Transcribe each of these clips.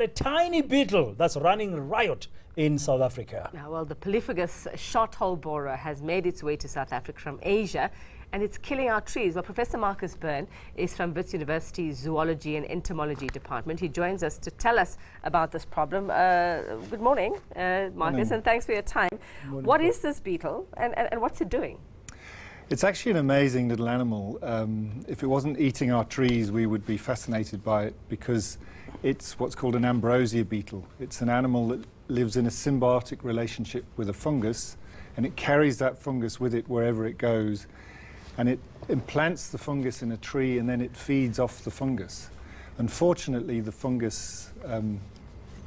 A tiny beetle that's running riot in South Africa. Now, well, the poly-phagous short-hole borer has made its way to South Africa from Asia, and it's killing our trees. Well, Professor Marcus Byrne is from Wits University's Zoology and Entomology Department. He joins us to tell us about this problem. Good morning, Marcus, and thanks for your time. What is this beetle, and what's it doing? It's actually an amazing little animal. If it wasn't eating our trees, we would be fascinated by it because it's what's called an ambrosia beetle. It's an animal that lives in a symbiotic relationship with a fungus, and it carries that fungus with it wherever it goes. And it implants the fungus in a tree, and then it feeds off the fungus. Unfortunately, the fungus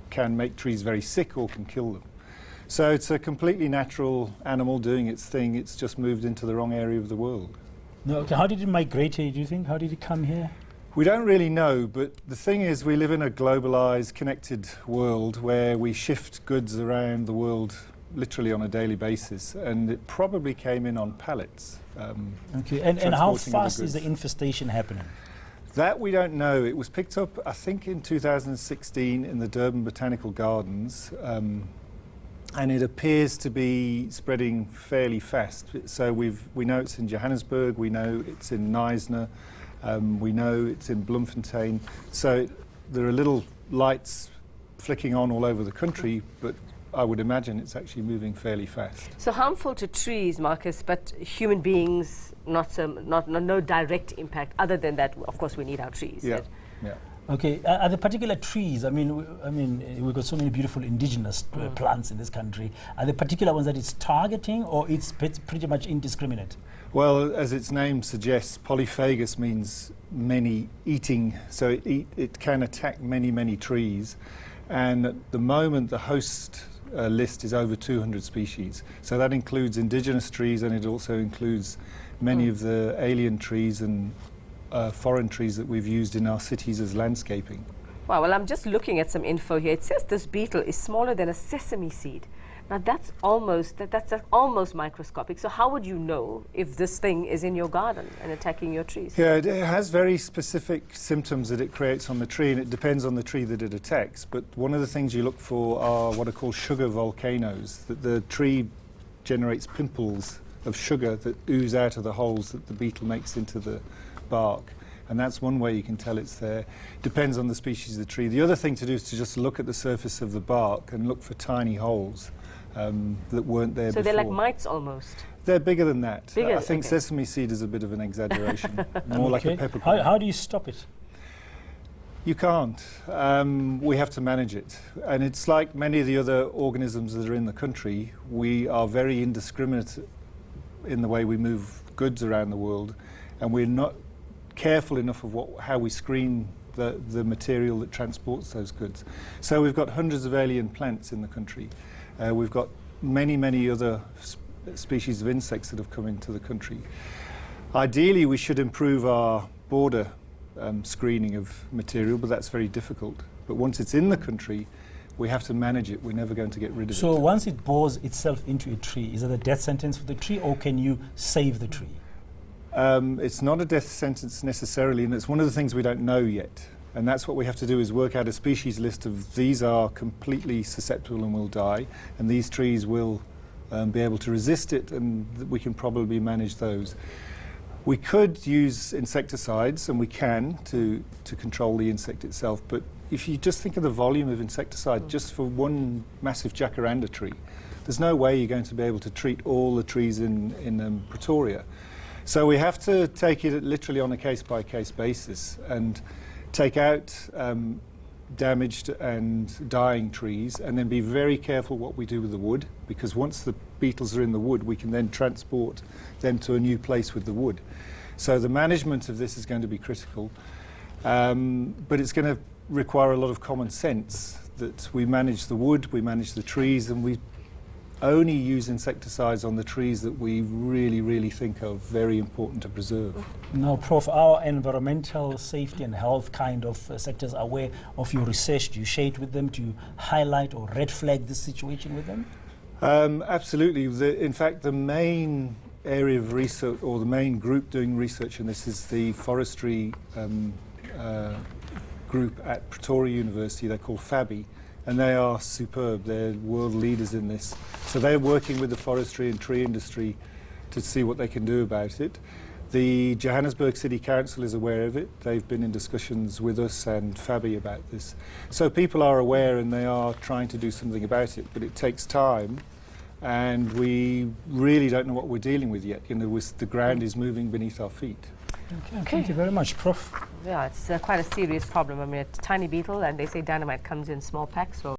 can make trees very sick or can kill them. So it's a completely natural animal doing its thing. It's just moved into the wrong area of the world. No, okay. How did it migrate here, do you think? How did it come here? We don't really know, but the thing is we live in a globalized, connected world where we shift goods around the world literally on a daily basis, and it probably came in on pallets. Okay, and how fast is the infestation happening? That we don't know. It was picked up, I think, in 2016 in the Durban Botanical Gardens, and it appears to be spreading fairly fast. So we know it's in Johannesburg, we know it's in Knysna, we know it's in Bloemfontein. So there are little lights flicking on all over the country, but I would imagine it's actually moving fairly fast. So harmful to trees, Marcus, but human beings, no direct impact, other than that, of course, we need our trees. Yeah, yeah. Okay, are there particular trees? I mean, we've got so many beautiful indigenous plants in this country. Are there particular ones that it's targeting, or it's pretty much indiscriminate? Well, as its name suggests, poly-phagous means many eating, so it can attack many trees. And at the moment, the host list is over 200 species. So that includes indigenous trees, and it also includes many of the alien trees and foreign trees that we've used in our cities as landscaping. Wow, well, I'm just looking at some info here. It says this beetle is smaller than a sesame seed. Now that's almost microscopic. So how would you know if this thing is in your garden and attacking your trees? Yeah, it has very specific symptoms that it creates on the tree, and it depends on the tree that it attacks. But one of the things you look for are what are called sugar volcanoes, that the tree generates pimples of sugar that ooze out of the holes that the beetle makes into the bark. And that's one way you can tell it's there. Depends on the species of the tree. The other thing to do is to just look at the surface of the bark and look for tiny holes that weren't there before. So they're like mites almost? They're bigger than that. Bigger, I think sesame seed is a bit of an exaggeration. More like a peppercorn. How do you stop it? You can't. We have to manage it. And it's like many of the other organisms that are in the country. We are very indiscriminate in the way we move goods around the world, and we're not careful enough of how we screen the material that transports those goods. So we've got hundreds of alien plants in the country. We've got many other species of insects that have come into the country. Ideally, we should improve our border screening of material, but that's very difficult. But once it's in the country, we have to manage it. We're never going to get rid of it. So once it bores itself into a tree, is it a death sentence for the tree, or can you save the tree? It's not a death sentence necessarily, and it's one of the things we don't know yet. And that's what we have to do, is work out a species list of these are completely susceptible and will die, and these trees will be able to resist it, and we can probably manage those. We could use insecticides, and we can, to control the insect itself, but if you just think of the volume of insecticide just for one massive jacaranda tree, there's no way you're going to be able to treat all the trees in Pretoria. So we have to take it literally on a case-by-case basis and take out damaged and dying trees, and then be very careful what we do with the wood, because once the beetles are in the wood, we can then transport them to a new place with the wood. So the management of this is going to be critical, but it's going to require a lot of common sense, that we manage the wood, we manage the trees, and we only use insecticides on the trees that we really think are very important to preserve. Now, Prof, our environmental safety and health kind of sectors are aware of your research. Do you share it with them? Do you highlight or red flag this situation with them? Absolutely. In fact, the main area of research, or the main group doing research in this, is the forestry group at Pretoria University. They're called FABI, and they are superb. They're world leaders in this. So they're working with the forestry and tree industry to see what they can do about it. The Johannesburg City Council is aware of it. They've been in discussions with us and FABI about this. So people are aware and they are trying to do something about it, but it takes time, and we really don't know what we're dealing with yet. You know, the ground is moving beneath our feet. Okay. Thank you very much, Prof. Yeah, it's quite a serious problem. I mean, a tiny beetle, and they say dynamite comes in small packs, so